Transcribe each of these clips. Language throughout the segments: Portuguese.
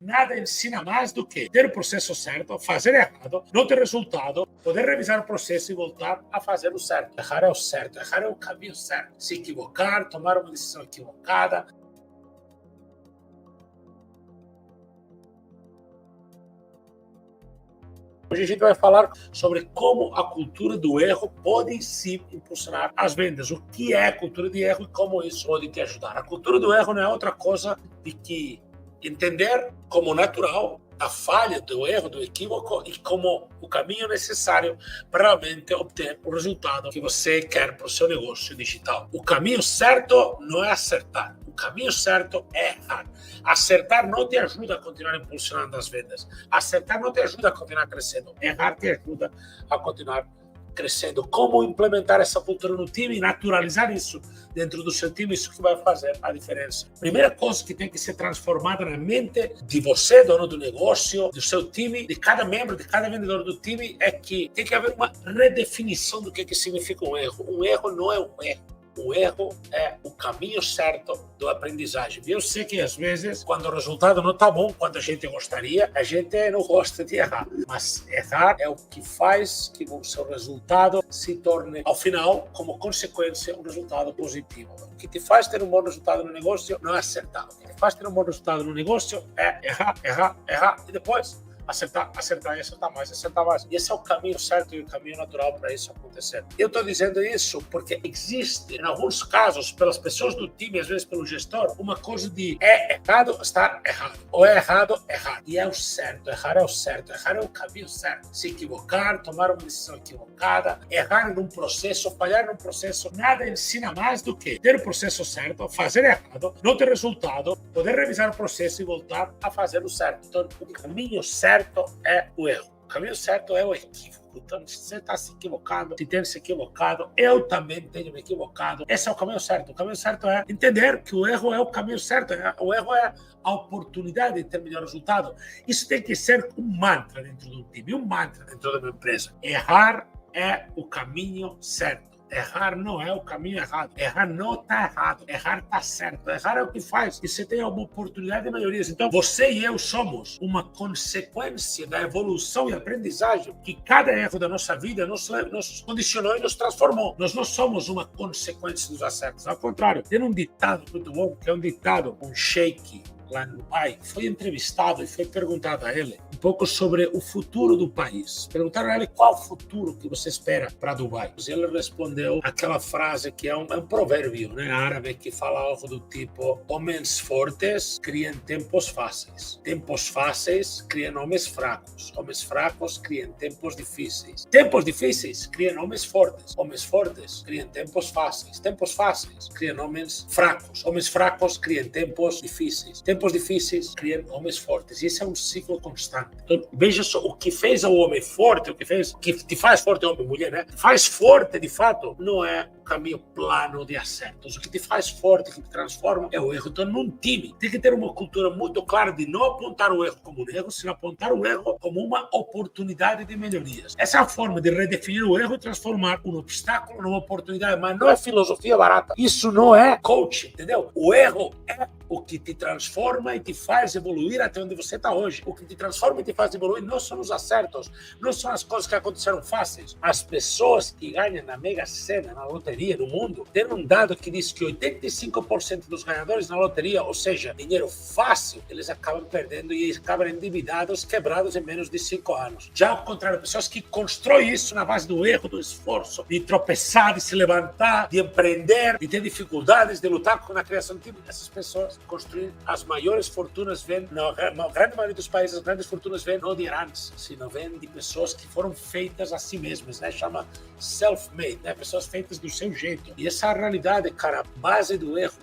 nada ensina mais do que ter o processo certo, fazer errado, não ter resultado, poder revisar o processo e voltar a fazer o certo. Errar é o certo, errar é o caminho certo. Se equivocar, tomar uma decisão equivocada. Hoje a gente vai falar sobre como a cultura do erro pode sim impulsionar as vendas. O que é a cultura de erro e como isso pode te ajudar. A cultura do erro não é outra coisa do que entender como natural a falha, do erro, do equívoco e como o caminho necessário para realmente obter o resultado que você quer para o seu negócio digital. O caminho certo não é acertar. O caminho certo é errar. Acertar não te ajuda a continuar impulsionando as vendas. Acertar não te ajuda a continuar crescendo. Errar te ajuda a continuar crescendo. Como implementar essa cultura no time e naturalizar isso dentro do seu time, isso que vai fazer a diferença. Primeira coisa que tem que ser transformada na mente de você, dono do negócio, do seu time, de cada membro, de cada vendedor do time, é que tem que haver uma redefinição do que significa um erro. Um erro não é um erro. O erro é o caminho certo do aprendizagem. Eu sei que às vezes, quando o resultado não está bom, quando a gente gostaria, a gente não gosta de errar. Mas errar é o que faz que o seu resultado se torne, ao final, como consequência, um resultado positivo. O que te faz ter um bom resultado no negócio não é acertar. O que te faz ter um bom resultado no negócio é errar e depois acertar e acertar mais. E esse é o caminho certo e o caminho natural para isso acontecer. Eu estou dizendo isso porque existe, em alguns casos, pelas pessoas do time, às vezes pelo gestor, uma coisa de é errado estar errado, ou é errado errar. E é o certo, errar é o certo, errar é o caminho certo. Se equivocar, tomar uma decisão equivocada, errar num processo, falhar num processo, nada ensina mais do que ter o processo certo, fazer errado, não ter resultado, poder revisar o processo e voltar a fazer o certo. Então, o caminho certo é o erro. O caminho certo é o equívoco. Então, se você está se equivocando, se tem se equivocado, eu também tenho me equivocado. Esse é o caminho certo. O caminho certo é entender que o erro é o caminho certo. O erro é a oportunidade de ter melhor resultado. Isso tem que ser um mantra dentro do time, um mantra dentro da minha empresa. Errar é o caminho certo. Errar não é o caminho errado. Errar não está errado. Errar está certo. Errar é o que faz que você tenha uma oportunidade de melhorias. Então, você e eu somos uma consequência da evolução e aprendizagem que cada erro da nossa vida nos condicionou e nos transformou. Nós não somos uma consequência dos acertos. Ao contrário, tem um ditado muito bom, que é um ditado, um sheik lá no Dubai, foi entrevistado e foi perguntado a ele um pouco sobre o futuro do país. Perguntaram a ele qual o futuro que você espera para Dubai. Ele respondeu aquela frase que é um provérbio, né, árabe, que fala algo do tipo: homens fortes criam tempos fáceis. Tempos fáceis criam homens fracos. Homens fracos criam tempos difíceis. Tempos difíceis criam homens fortes. Homens fortes criam tempos fáceis. Tempos fáceis criam homens fracos. Homens fracos criam tempos difíceis. Tempos difíceis criam homens fortes. E esse é um ciclo constante. Então, veja só, o que fez o homem forte, o que te faz forte, homem e mulher, né? Faz forte, de fato, não é o caminho plano de acertos. O que te faz forte, que te transforma, é o erro. Então, num time, tem que ter uma cultura muito clara de não apontar o erro como um erro, sino apontar o erro como uma oportunidade de melhorias. Essa é a forma de redefinir o erro e transformar um obstáculo numa oportunidade. Mas não é filosofia barata. Isso não é coaching, entendeu? O erro é o que te transforma e te faz evoluir até onde você está hoje. O que te transforma e te faz evoluir não são os acertos, não são as coisas que aconteceram fáceis. As pessoas que ganham na Mega Sena, na loteria, no mundo, tem um dado que diz que 85% dos ganhadores na loteria, ou seja, dinheiro fácil, eles acabam perdendo e acabam endividados, quebrados em menos de 5 anos. Já ao contrário, pessoas que constroem isso na base do erro, do esforço, de tropeçar, de se levantar, de empreender, de ter dificuldades, de lutar na criação de time, essas pessoas construir as maiores fortunas vêm, na grande maioria dos países, as grandes fortunas vêm não de herantes, sino vêm de pessoas que foram feitas a si mesmas, né? Chama self-made, né? Pessoas feitas do seu jeito. E essa realidade, cara, a base do erro,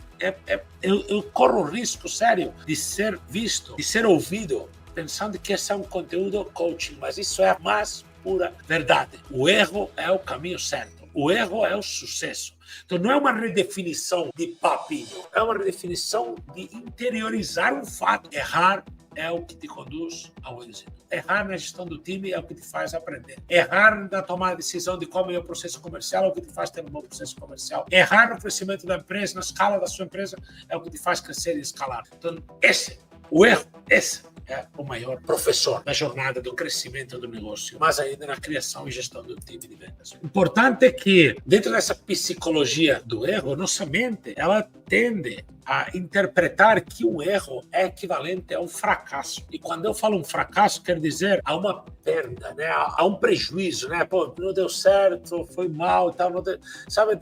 eu corro o risco sério de ser visto, de ser ouvido, pensando que esse é um conteúdo coaching, mas isso é a mais pura verdade. O erro é o caminho certo. O erro é o sucesso. Então, não é uma redefinição de papinho, é uma redefinição de interiorizar um fato. Errar é o que te conduz ao êxito. Errar na gestão do time é o que te faz aprender. Errar na tomada de decisão de como é o processo comercial é o que te faz ter um bom processo comercial. Errar no crescimento da empresa, na escala da sua empresa, é o que te faz crescer e escalar. Então, esse O erro, esse é o maior professor na jornada do crescimento do negócio, mas ainda na criação e gestão do time de vendas. O importante é que, dentro dessa psicologia do erro, nossa mente, ela tende a interpretar que um erro é equivalente a um fracasso. E quando eu falo um fracasso, quer dizer a uma perda, né? A um prejuízo, né? Pô, não deu certo, foi mal e tal, não deu... Sabe,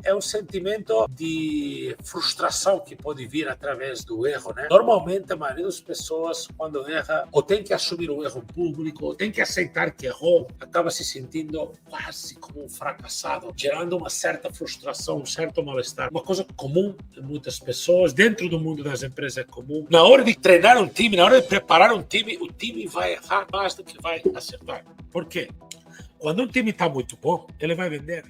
é um sentimento de frustração que pode vir através do erro, né? Normalmente, a maioria das pessoas, quando erra, ou tem que assumir o erro público, ou tem que aceitar que errou, acaba se sentindo quase como um fracassado, gerando uma certa frustração, um certo mal-estar. Uma coisa comum em muitas pessoas, dentro do mundo das empresas é comum. Na hora de treinar um time, na hora de preparar um time, o time vai errar mais do que vai acertar. Por quê? Quando um time está muito bom, ele vai vender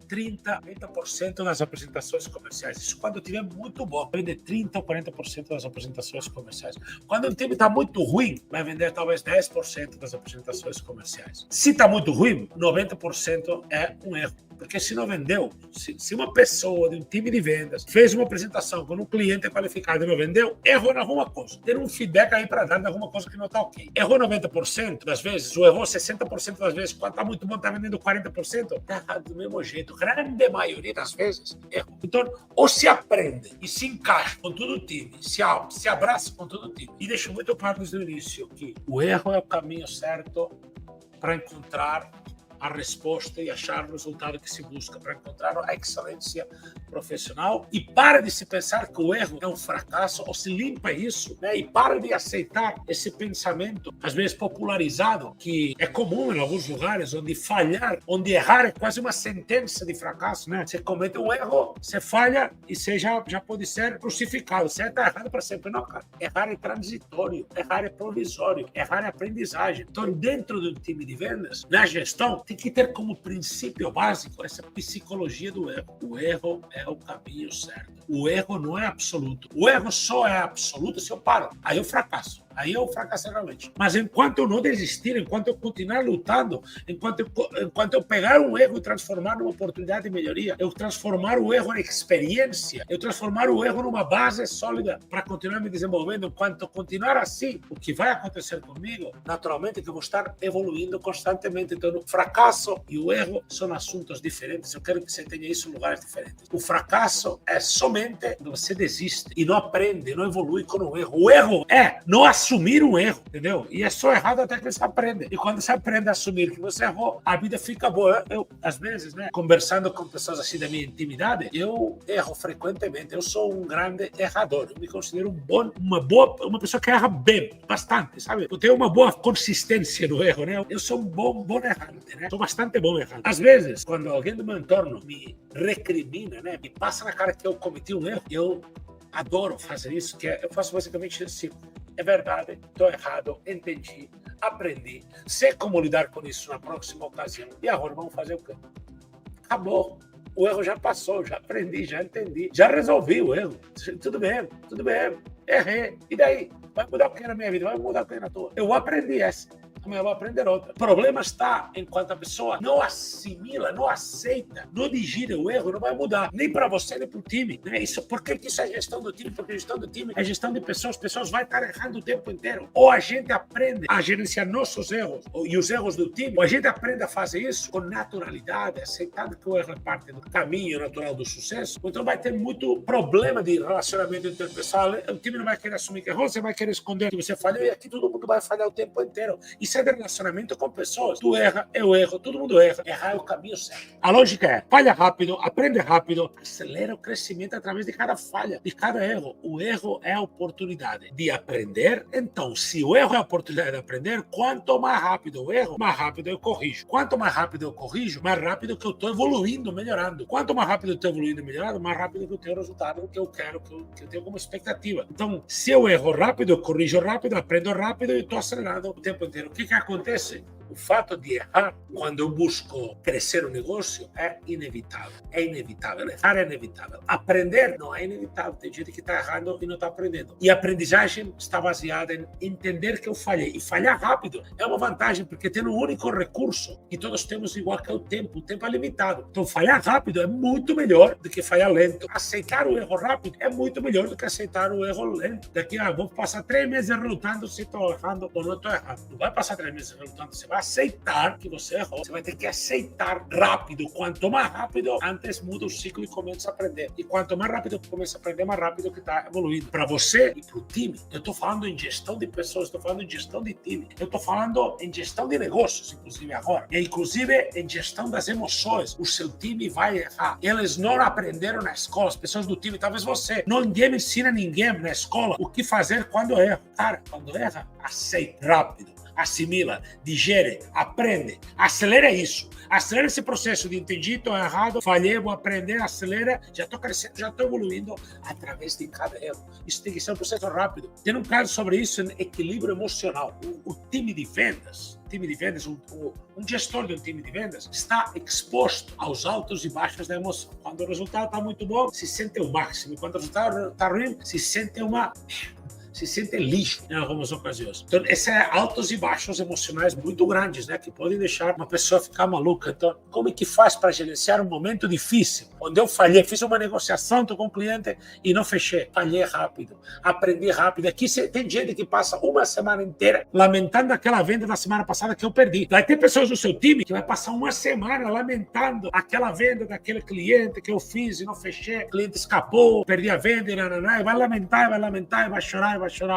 30% das apresentações comerciais. Isso quando o time é muito bom, vai vender 30% ou 40% das apresentações comerciais. Quando o time está muito ruim, vai vender talvez 10% das apresentações comerciais. Se está muito ruim, 90% é um erro. Porque se não vendeu, se uma pessoa de um time de vendas fez uma apresentação com um cliente qualificado e não vendeu, errou em alguma coisa. Tem um feedback aí para dar de alguma coisa que não está ok. Errou 90% das vezes, ou errou 60% das vezes, quando está muito bom, está vendendo 40%, está errado do mesmo jeito. Grande maioria das vezes, erro. Então, ou se aprende e se encaixa com todo o time, se abraça com todo o time. E deixo muito claro desde o início que o erro é o caminho certo para encontrar a resposta e achar o resultado que se busca, para encontrar a excelência profissional. E para de se pensar que o erro é um fracasso, ou se limpa isso, né? E para de aceitar esse pensamento, às vezes popularizado, que é comum em alguns lugares, onde falhar, onde errar é quase uma sentença de fracasso, né? Você comete um erro, você falha e você já pode ser crucificado. Você está errado para sempre. Não, cara. Errar é transitório, errar é provisório, errar é aprendizagem. Então, dentro de um time de vendas, na gestão, tem que ter como princípio básico essa psicologia do erro. O erro é o caminho certo. O erro não é absoluto. O erro só é absoluto se eu paro. Aí eu fracasso. Aí eu fracasso realmente. Mas enquanto eu não desistir, enquanto eu continuar lutando, enquanto eu pegar um erro e transformar numa oportunidade de melhoria, eu transformar o erro em experiência, eu transformar o erro numa base sólida para continuar me desenvolvendo, enquanto eu continuar assim, o que vai acontecer comigo, naturalmente, é que eu vou estar evoluindo constantemente. Então, o fracasso e o erro são assuntos diferentes. Eu quero que você tenha isso em lugares diferentes. O fracasso é somente quando você desiste e não aprende, não evolui com o erro. O erro é não assumir um erro, entendeu? E é só errado até que você aprende. E quando você aprende a assumir que você errou, a vida fica boa. Eu às vezes, né, conversando com pessoas assim da minha intimidade, eu erro frequentemente. Eu sou um grande errador. Eu me considero uma pessoa que erra bem, bastante, sabe? Eu tenho uma boa consistência no erro, né? Eu sou um bom errante, né? Sou bastante bom errante. Às vezes, quando alguém do meu entorno me recrimina, né, me passa na cara que eu cometi um erro, eu adoro fazer isso, que eu faço basicamente assim. É verdade, estou errado, entendi, aprendi, sei como lidar com isso na próxima ocasião. E agora vamos fazer o quê? Acabou. O erro já passou, já aprendi, já entendi, já resolvi o erro. Tudo bem, errei. E daí? Vai mudar o que na minha vida? Vai mudar o que na tua? Eu aprendi essa. Amanhã eu vou aprender outra. O problema está enquanto a pessoa não assimila, não aceita, não digira o erro, não vai mudar. Nem para você, nem para o time. Né? Por que isso é gestão do time? Porque gestão do time é gestão de pessoas. As pessoas vão estar errando o tempo inteiro. Ou a gente aprende a gerenciar nossos erros e os erros do time, ou a gente aprende a fazer isso com naturalidade, aceitando que o erro é parte do caminho natural do sucesso. Então vai ter muito problema de relacionamento interpessoal. O time não vai querer assumir que errou, você vai querer esconder que você falhou, e aqui todo mundo vai falhar o tempo inteiro. Isso é de relacionamento com pessoas. Tu erra, eu erro, todo mundo erra. Errar é o caminho certo. A lógica é, falha rápido, aprende rápido, acelera o crescimento através de cada falha, de cada erro. O erro é a oportunidade de aprender. Então, se o erro é a oportunidade de aprender, quanto mais rápido o erro, mais rápido eu corrijo. Quanto mais rápido eu corrijo, mais rápido que eu estou evoluindo, melhorando. Quanto mais rápido eu estou evoluindo e melhorando, mais rápido que eu tenho o resultado que eu quero, que eu tenho como expectativa. Então, se eu erro rápido, eu corrijo rápido, aprendo rápido e estou acelerando o tempo inteiro. O que acontece? o fato de errar, quando eu busco crescer o negócio, é inevitável. É inevitável. Errar é inevitável. Aprender não é inevitável. Tem gente que está errando e não está aprendendo. E a aprendizagem está baseada em entender que eu falhei. E falhar rápido é uma vantagem, porque tem um único recurso que todos temos igual, que é o tempo. O tempo é limitado. Então, falhar rápido é muito melhor do que falhar lento. Aceitar o erro rápido é muito melhor do que aceitar o erro lento. Daqui, vou passar 3 meses relutando se estou errando ou não estou errado. Não vai passar 3 meses relutando, você vai aceitar que você errou. Você vai ter que aceitar rápido. Quanto mais rápido, antes muda o ciclo e começa a aprender. E quanto mais rápido começa a aprender, mais rápido que está evoluindo. Para você e para o time, eu estou falando em gestão de pessoas, estou falando em gestão de time, eu estou falando em gestão de negócios, inclusive agora. E inclusive em gestão das emoções. O seu time vai errar. Eles não aprenderam na escola, as pessoas do time, talvez você. Ninguém ensina ninguém na escola o que fazer quando erra. Cara, quando erra, aceita rápido. Assimila, digere, aprende, acelera isso, acelera esse processo de entendi, estou errado, falhei, vou aprender, acelera, já estou crescendo, já estou evoluindo através de cada erro. Isso tem que ser um processo rápido. Tem um caso sobre isso em equilíbrio emocional. O time de vendas, um gestor de um time de vendas está exposto aos altos e baixos da emoção. Quando o resultado está muito bom, se sente o máximo. Quando o resultado está ruim, se sente lixo em algumas ocasiões. Então, esses altos e baixos emocionais muito grandes, né, que podem deixar uma pessoa ficar maluca. Então, como é que faz para gerenciar um momento difícil? Onde eu falhei, fiz uma negociação com o cliente e não fechei. Falhei rápido, aprendi rápido. Aqui tem gente que passa uma semana inteira lamentando aquela venda da semana passada que eu perdi. Vai ter pessoas do seu time que vai passar uma semana lamentando aquela venda daquele cliente que eu fiz e não fechei. O cliente escapou, perdi a venda e vai lamentar,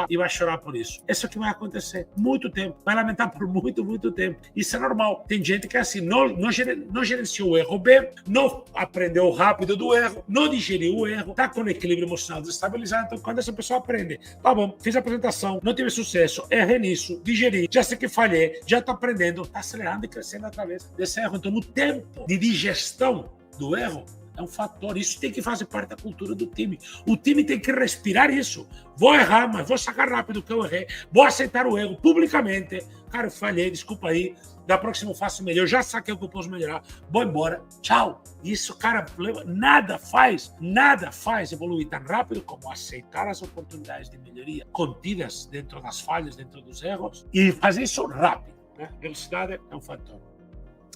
e vai chorar por isso. Isso que vai acontecer. Muito tempo. Vai lamentar por muito, muito tempo. Isso é normal. Tem gente que é assim, não gerenciou o erro bem, não aprendeu rápido do erro, não digeriu o erro, está com o equilíbrio emocional desestabilizado. Então, quando essa pessoa aprende, tá bom, fiz a apresentação, não tive sucesso, errei nisso, digeri, já sei que falhei, já estou aprendendo, está acelerando e crescendo através desse erro. Então, no tempo de digestão do erro, é um fator. Isso tem que fazer parte da cultura do time. O time tem que respirar isso. Vou errar, mas vou sacar rápido o que eu errei. Vou aceitar o erro publicamente. Cara, eu falhei, desculpa aí. Da próxima eu faço melhor. Eu já saquei o que eu posso melhorar. Vou embora. Tchau. Isso, cara, nada faz evoluir tão rápido como aceitar as oportunidades de melhoria contidas dentro das falhas, dentro dos erros, e fazer isso rápido, né? Velocidade é um fator.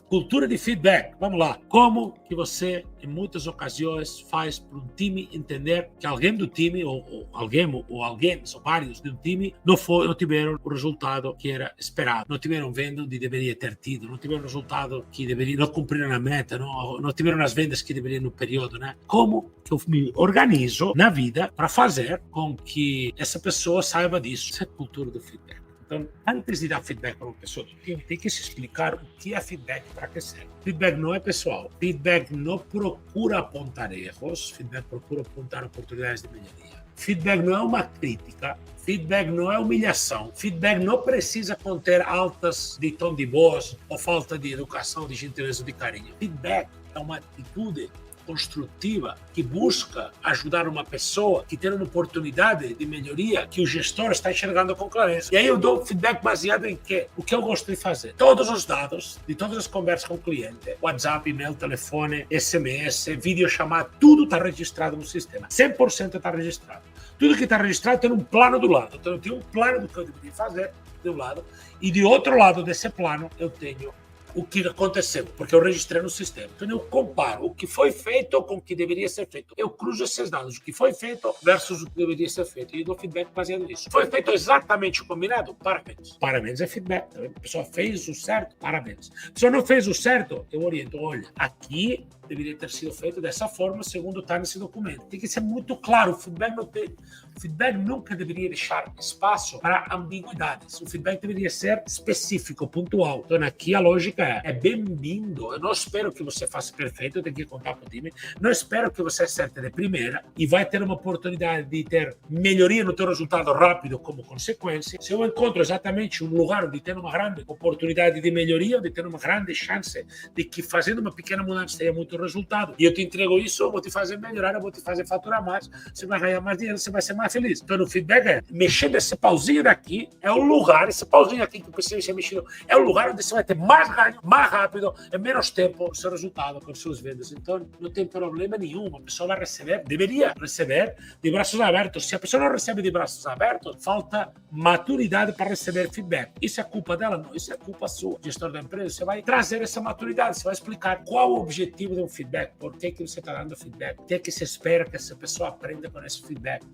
Cultura de feedback. Vamos lá. Como que você, em muitas ocasiões, faz para um time entender que alguém do time, ou alguém, são vários de um time, não tiveram o resultado que era esperado. Não tiveram venda onde deveria ter tido. Não tiveram o resultado que deveria, não cumpriram a meta. Não tiveram as vendas que deveriam no período, né? Como que eu me organizo na vida para fazer com que essa pessoa saiba disso? Essa é a cultura do feedback. Então, antes de dar feedback para uma pessoa do time, tem que se explicar o que é feedback para que serve. Feedback não é pessoal. Feedback não procura apontar erros. Feedback procura apontar oportunidades de melhoria. Feedback não é uma crítica. Feedback não é humilhação. Feedback não precisa conter altas de tom de voz ou falta de educação, de gentileza, de carinho. Feedback é uma atitude construtiva que busca ajudar uma pessoa que tem uma oportunidade de melhoria que o gestor está enxergando com clareza. E aí eu dou feedback baseado em quê? O que eu gosto de fazer. Todos os dados de todas as conversas com o cliente, WhatsApp, e-mail, telefone, SMS, videochamada, tudo está registrado no sistema. 100% está registrado. Tudo que está registrado tem um plano do lado. Então eu tenho um plano do que eu deveria fazer de um lado e de outro lado desse plano eu tenho o que aconteceu, porque eu registrei no sistema. Então eu comparo o que foi feito com o que deveria ser feito. Eu cruzo esses dados, o que foi feito versus o que deveria ser feito. E dou feedback baseado nisso. Foi feito exatamente o combinado? Parabéns. Parabéns é feedback. A pessoa fez o certo? Parabéns. A pessoa não fez o certo? Eu oriento. Olha, aqui deveria ter sido feito dessa forma, segundo está nesse documento. Tem que ser muito claro. O feedback nunca deveria deixar espaço para ambiguidades. O feedback deveria ser específico, pontual. Então, aqui a lógica é bem-vindo. Eu não espero que você faça perfeito, eu tenho que contar com o time. Não espero que você acerte de primeira e vai ter uma oportunidade de ter melhoria no teu resultado rápido como consequência. Se eu encontro exatamente um lugar onde tem uma grande oportunidade de melhoria, onde tem uma grande chance de que fazendo uma pequena mudança tenha muito resultado, e eu te entrego isso, eu vou te fazer melhorar, eu vou te fazer faturar mais, você vai ganhar mais dinheiro, você vai ser mais feliz. Então, no feedback é mexendo esse pauzinho daqui, é o lugar, esse pauzinho aqui que precisa ser mexido, é o lugar onde você vai ter mais ganho, mais rápido, em menos tempo, o seu resultado com os seus vendas. Então, não tem problema nenhum. A pessoa vai receber, deveria receber de braços abertos. Se a pessoa não recebe de braços abertos, falta maturidade para receber feedback. Isso é culpa dela? Não, isso é culpa sua. Gestor da empresa, você vai trazer essa maturidade, você vai explicar qual o objetivo de um feedback, por que você está dando feedback, o que se espera que essa pessoa aprenda com esse feedback.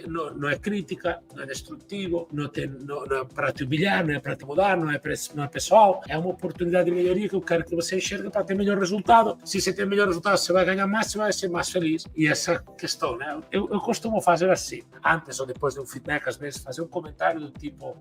Não é crítica, não é destrutivo, não é para te humilhar, não é para te mudar, não é pessoal, é uma oportunidade de melhoria que eu quero que você enxergue para ter melhor resultado. Se você tem melhor resultado, você vai ganhar mais, você vai ser mais feliz. E essa questão, né? Eu costumo fazer assim, antes ou depois de um feedback, às vezes fazer um comentário do tipo,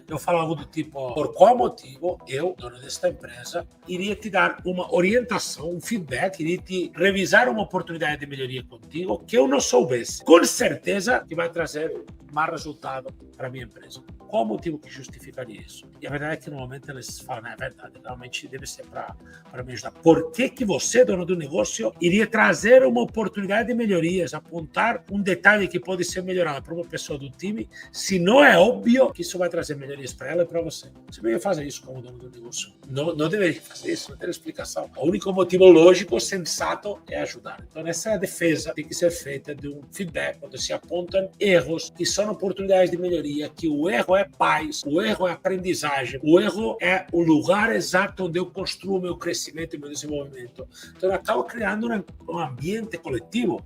eu falo algo do tipo, por qual motivo eu, dono desta empresa, iria te dar uma orientação, um feedback, iria te revisar uma oportunidade de melhoria contigo que eu não soubesse. Com certeza que vai trazer mais resultado para a minha empresa. Qual o motivo que justificaria isso? E a verdade é que normalmente eles falam, é verdade, realmente deve ser para me ajudar. Por que você, dono do negócio, iria trazer uma oportunidade de melhorias, apontar um detalhe que pode ser melhorado para uma pessoa do time, se não é óbvio que isso vai trazer melhorias para ela e para você? Você deveria fazer isso como dono do negócio. Não deveria fazer isso, não ter explicação. O único motivo lógico, sensato, é ajudar. Então, essa defesa tem que ser feita de um feedback, onde se apontam erros que são oportunidades de melhoria, que o erro é paz, o erro é aprendizagem, o erro é o lugar exato onde eu construo meu crescimento e meu desenvolvimento. Então, eu acabo criando um ambiente coletivo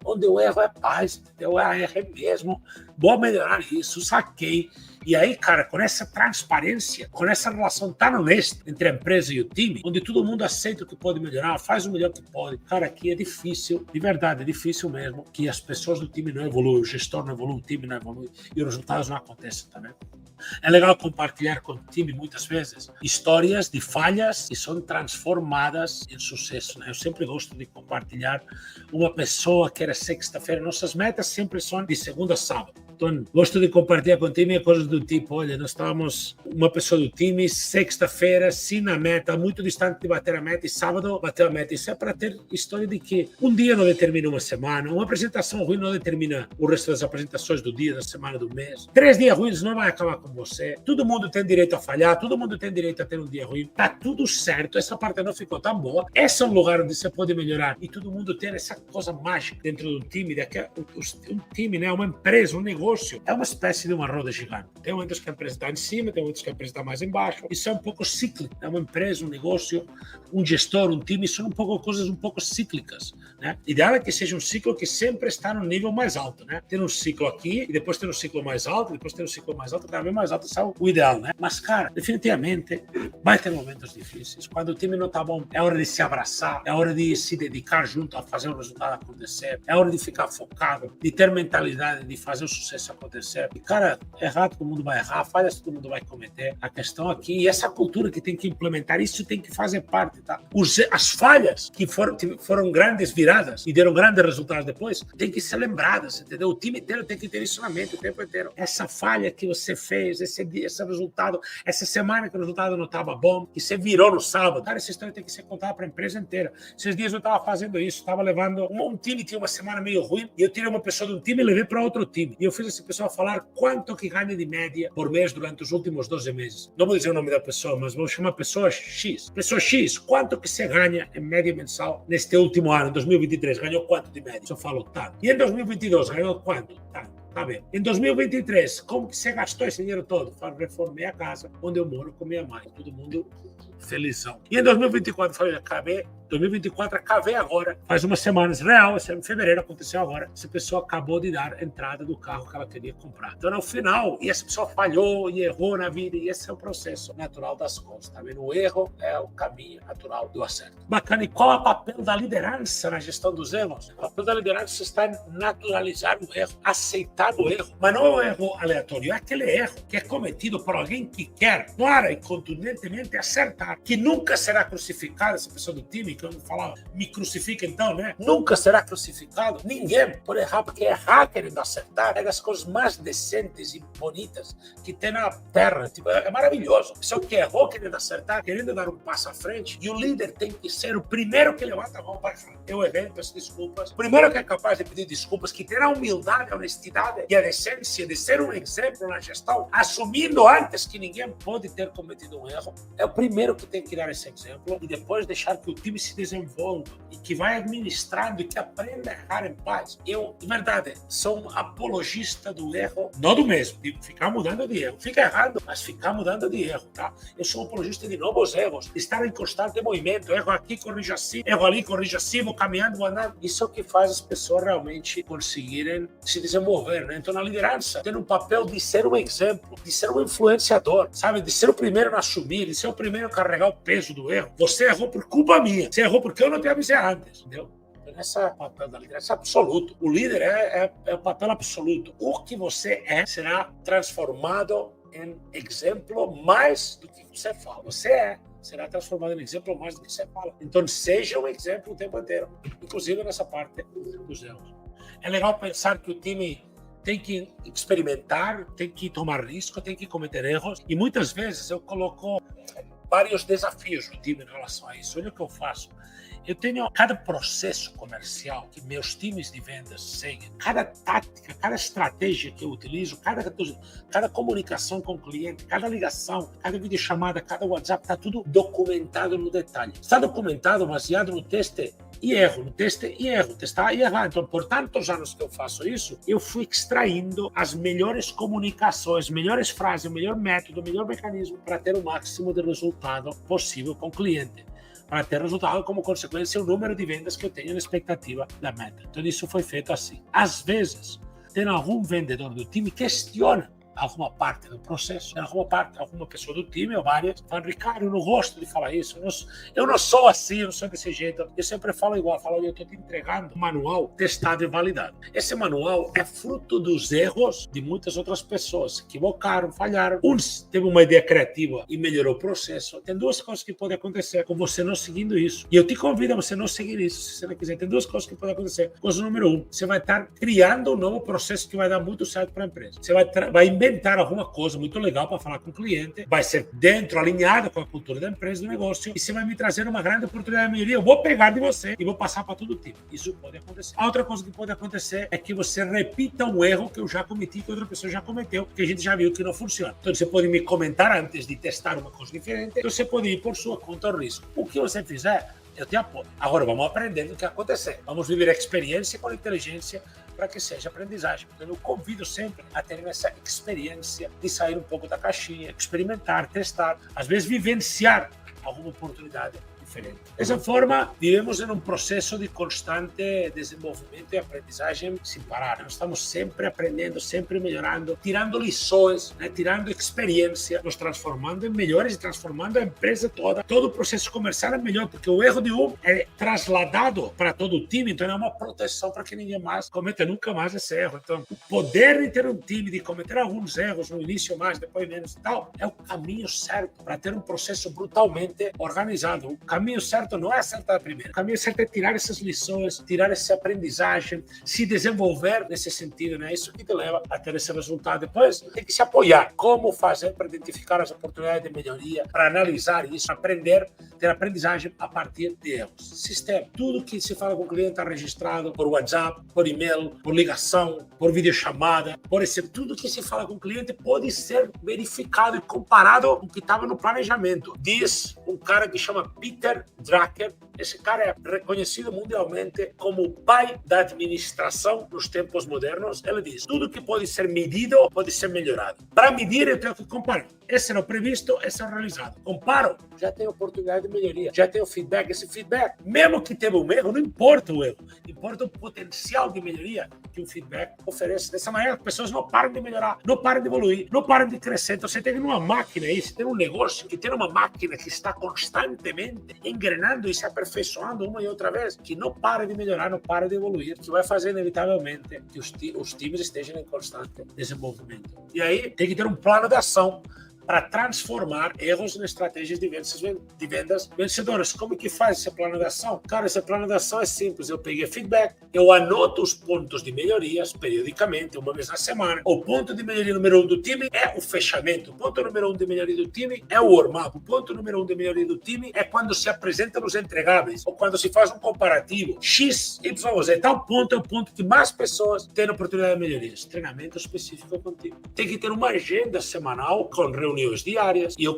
onde o erro é paz, entendeu? Erro é mesmo, vou melhorar isso, saquei. E aí, cara, com essa transparência, com essa relação tão honesta entre a empresa e o time, onde todo mundo aceita o que pode melhorar, faz o melhor que pode. Cara, aqui é difícil, de verdade, é difícil mesmo, que as pessoas do time não evoluem, o gestor não evolui, o time não evolui, e os resultados não acontecem também. É legal compartilhar com o time, muitas vezes, histórias de falhas que são transformadas em sucesso, né? Eu sempre gosto de compartilhar uma pessoa que era sexta-feira. Nossas metas sempre são de segunda a sábado. Então, gosto de compartilhar com o time coisas do tipo, olha, nós estávamos, uma pessoa do time, sexta-feira, sim na meta, muito distante de bater a meta, e sábado bateu a meta. Isso é para ter história de que um dia não determina uma semana, uma apresentação ruim não determina o resto das apresentações do dia, da semana, do mês. 3 dias ruins não vai acabar com você. Todo mundo tem direito a falhar, todo mundo tem direito a ter um dia ruim. Tá tudo certo, essa parte não ficou tão boa. Esse é um lugar onde você pode melhorar e todo mundo ter essa coisa mágica dentro do time, um time, né, uma empresa, um negócio. É uma espécie de uma roda gigante. Tem momentos que a empresa está em cima, tem momentos que a empresa está mais embaixo. Isso é um pouco cíclico. É uma empresa, um negócio, um gestor, um time, são coisas um pouco cíclicas, né? Ideal é que seja um ciclo que sempre está no nível mais alto, né? Tem um ciclo aqui, e depois tem um ciclo mais alto, depois tem um ciclo mais alto, cada vez mais alto, isso é o ideal, né? Mas, cara, definitivamente, vai ter momentos difíceis. Quando o time não está bom, é hora de se abraçar, é hora de se dedicar junto a fazer o resultado acontecer, é hora de ficar focado, de ter mentalidade, de fazer o sucesso acontecer. E, cara, errar todo mundo vai errar, falhas todo mundo vai cometer. A questão aqui, e essa cultura que tem que implementar, isso tem que fazer parte, tá? As falhas que foram grandes viradas e deram grandes resultados depois, tem que ser lembradas, entendeu? O time inteiro tem que ter isso na mente o tempo inteiro. Essa falha que você fez, esse resultado, essa semana que o resultado não estava bom, que você virou no sábado, cara, essa história tem que ser contada para a empresa inteira. Esses dias eu estava fazendo isso, estava levando um time, tinha uma semana meio ruim, e eu tirei uma pessoa de um time e levei para outro time. E eu fiz essa pessoa falar quanto que ganha de média por mês durante os últimos 12 meses. Não vou dizer o nome da pessoa, mas vou chamar pessoa X. Pessoa X, quanto que você ganha em média mensal neste último ano, em 2023? Ganhou quanto de média? Eu falo tanto. E em 2022, ganhou quanto? Tanto. Tá bem. Em 2023, como que você gastou esse dinheiro todo? Eu reformei a casa onde eu moro com minha mãe. Todo mundo felizão. E em 2024, falei, acabei. 2024, acabei agora. Faz umas semanas, real, em fevereiro aconteceu agora. Essa pessoa acabou de dar a entrada do carro que ela queria comprar. Então, no final, e essa pessoa falhou e errou na vida, e esse é o processo natural das coisas, tá vendo? O erro é o caminho natural do acerto. Bacana. E qual é o papel da liderança na gestão dos erros? O papel da liderança está em naturalizar o erro, aceitar acertar no erro, mas não é um erro aleatório, é aquele erro que é cometido por alguém que quer, clara e contundentemente, acertar, que nunca será crucificado, essa pessoa do time, que eu não falava, me crucifica então, né? Nunca será crucificado, ninguém pode errar, porque errar querendo acertar é das coisas mais decentes e bonitas que tem na Terra, tipo, é maravilhoso. Só que errou querendo acertar, querendo dar um passo à frente, e o líder tem que ser o primeiro que levanta a mão para falar, eu errei, peço desculpas, o primeiro que é capaz de pedir desculpas, que terá a humildade, a honestidade e a decência de ser um exemplo na gestão, assumindo antes que ninguém pode ter cometido um erro, é o primeiro que tem que dar esse exemplo e depois deixar que o time se desenvolva e que vai administrando e que aprenda a errar em paz. Eu, de verdade, sou um apologista do erro, não do mesmo, de ficar mudando de erro, fica errado, mas ficar mudando de erro, tá? Eu sou um apologista de novos erros, de estar em constante movimento, erro aqui, corrija assim, erro ali, corrija assim, vou caminhando, vou andando. Isso é o que faz as pessoas realmente conseguirem se desenvolver, né? Então, na liderança, ter um papel de ser um exemplo, de ser um influenciador, sabe? De ser o primeiro a assumir, de ser o primeiro a carregar o peso do erro. Você errou por culpa minha, você errou porque eu não te avisei antes, entendeu? Esse é o papel da liderança absoluto. O líder é o papel absoluto. O que você é será transformado em exemplo mais do que você fala. Você será transformado em exemplo mais do que você fala. Então, seja um exemplo o tempo inteiro, inclusive nessa parte dos erros. É legal pensar que o time tem que experimentar, tem que tomar risco, tem que cometer erros. E muitas vezes eu coloco vários desafios no time em relação a isso. Olha o que eu faço. Eu tenho cada processo comercial que meus times de vendas seguem, cada tática, cada estratégia que eu utilizo, cada comunicação com o cliente, cada ligação, cada videochamada, cada WhatsApp, está tudo documentado no detalhe. Está documentado baseado no teste e erro, no teste e erro, testar e errar. Então, por tantos anos que eu faço isso, eu fui extraindo as melhores comunicações, melhores frases, o melhor método, o melhor mecanismo para ter o máximo de resultado possível com o cliente, para ter resultado como consequência o número de vendas que eu tenho na expectativa da meta. Então, isso foi feito assim. Às vezes, tem algum vendedor do time que questiona alguma parte do processo, alguma pessoa do time ou várias, fala, Ricardo, eu não gosto de falar isso, eu não sou assim, eu não sou desse jeito. Eu sempre falo igual, eu estou te entregando um manual testado e validado. Esse manual é fruto dos erros de muitas outras pessoas, se equivocaram, falharam. Uns teve uma ideia criativa e melhorou o processo. Tem duas coisas que podem acontecer com você não seguindo isso. E eu te convido a você não seguir isso, se você não quiser. Tem duas coisas que podem acontecer. Coisa número 1, você vai estar criando um novo processo que vai dar muito certo para a empresa. Você vai inventar alguma coisa muito legal para falar com o cliente, vai ser dentro, alinhado com a cultura da empresa, do negócio, e você vai me trazer uma grande oportunidade de melhoria. Eu vou pegar de você e vou passar para todo o time. Isso pode acontecer. A outra coisa que pode acontecer é que você repita um erro que eu já cometi, que outra pessoa já cometeu, que a gente já viu que não funciona. Então você pode me comentar antes de testar uma coisa diferente, então você pode ir por sua conta ao risco. O que você fizer, eu te apoio. Agora vamos aprender o que acontecer. Vamos viver a experiência com inteligência para que seja aprendizagem. Então, eu convido sempre a ter essa experiência de sair um pouco da caixinha, experimentar, testar, às vezes vivenciar alguma oportunidade diferente. Dessa forma, vivemos em um processo de constante desenvolvimento e aprendizagem sem parar. Nós estamos sempre aprendendo, sempre melhorando, tirando lições, né? Tirando experiência, nos transformando em melhores e transformando a empresa toda. Todo o processo comercial é melhor, porque o erro de um é trasladado para todo o time, então é uma proteção para que ninguém mais cometa nunca mais esse erro. Então, o poder de ter um time, de cometer alguns erros no início mais, depois menos e tal, é o caminho certo para ter um processo brutalmente organizado. O caminho certo não é acertar primeiro. O caminho certo é tirar essas lições, tirar essa aprendizagem, se desenvolver nesse sentido, né? Isso que te leva a ter esse resultado. Depois, tem que se apoiar. Como fazer para identificar as oportunidades de melhoria, para analisar isso, aprender, ter aprendizagem a partir de erros. Sistema. Tudo que se fala com o cliente está registrado por WhatsApp, por e-mail, por ligação, por videochamada, por esse, tudo que se fala com o cliente pode ser verificado e comparado com o que estava no planejamento. Diz um cara que chama Peter Drucker. Esse cara é reconhecido mundialmente como o pai da administração nos tempos modernos. Ele diz, tudo que pode ser medido pode ser melhorado. Para medir, eu tenho que comparar. Esse era o previsto, esse é o realizado. Comparo, já tem oportunidade de melhoria, já tem o feedback. Esse feedback, mesmo que teve um erro, não importa o erro, importa o potencial de melhoria que um feedback oferece. Dessa maneira, as pessoas não param de melhorar, não param de evoluir, não param de crescer. Então, você tem uma máquina aí, você tem um negócio que tem uma máquina que está constantemente engrenando e se aperfeiçoando uma e outra vez, que não para de melhorar, não para de evoluir, que vai fazer inevitavelmente que os times estejam em constante desenvolvimento. E aí tem que ter um plano de ação para transformar erros em estratégias de vendas vencedoras. Como que faz esse plano de ação? Cara, esse plano de ação é simples. Eu peguei feedback, eu anoto os pontos de melhorias periodicamente, uma vez na semana. O ponto de melhoria número 1 do time é o fechamento. O ponto número 1 de melhoria do time é o warm-up. O ponto número 1 de melhoria do time é quando se apresentam os entregáveis ou quando se faz um comparativo. X, Y, Z. Tal ponto é o ponto que mais pessoas têm oportunidade de melhorias. Treinamento específico contigo. Tem que ter uma agenda semanal com reuniões diárias, e eu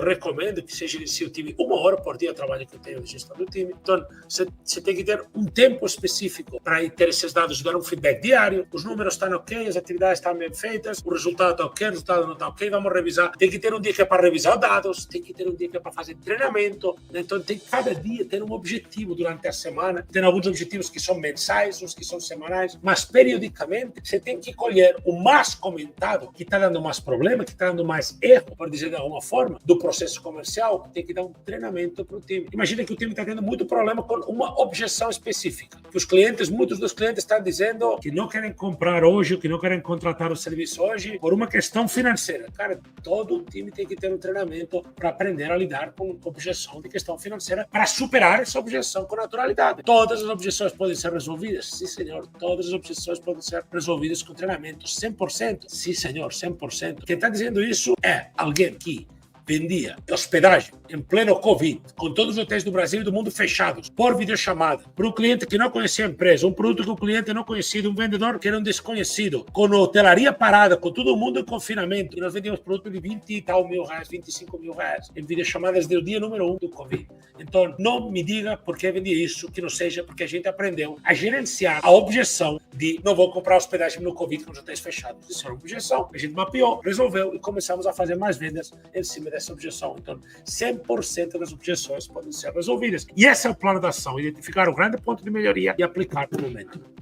recomendo que você gerencie o time 1 hora por dia, trabalho que eu tenho de gestão do time. Então, você tem que ter um tempo específico para ter esses dados, dar um feedback diário, os números estão ok, as atividades estão bem feitas, o resultado está ok, o resultado não está ok, vamos revisar. Tem que ter um dia que é para revisar os dados, tem que ter um dia que é para fazer treinamento, então tem que cada dia ter um objetivo durante a semana, tem alguns objetivos que são mensais, uns que são semanais, mas periodicamente você tem que colher o mais comentado, que está dando mais problema, que está dando mais erro, por dizer de alguma forma, do processo comercial, tem que dar um treinamento para o time. Imagina que o time está tendo muito problema com uma objeção específica, que muitos dos clientes estão dizendo que não querem comprar hoje, que não querem contratar o serviço hoje, por uma questão financeira. Cara, todo o time tem que ter um treinamento para aprender a lidar com objeção de questão financeira, para superar essa objeção com naturalidade. Todas as objeções podem ser resolvidas? Sim, senhor. Todas as objeções podem ser resolvidas com treinamento. 100%? Sim, senhor, 100%. Quem está dizendo isso é alguém que vendia hospedagem em pleno Covid, com todos os hotéis do Brasil e do mundo fechados, por videochamada, para um cliente que não conhecia a empresa, um produto que o cliente não conhecia, um vendedor que era um desconhecido, com a hotelaria parada, com todo mundo em confinamento, e nós vendíamos produto de 20 e tal mil reais, 25 mil reais, em videochamadas do dia número 1 do Covid. Então, não me diga por que vendia isso, que não seja porque a gente aprendeu a gerenciar a objeção de não vou comprar hospedagem no Covid com os hotéis fechados. Isso era uma objeção. A gente mapeou, resolveu e começamos a fazer mais vendas em cima dessa objeção. Então, 100% das objeções podem ser resolvidas. E esse é o plano de ação, identificar o grande ponto de melhoria e aplicar no momento.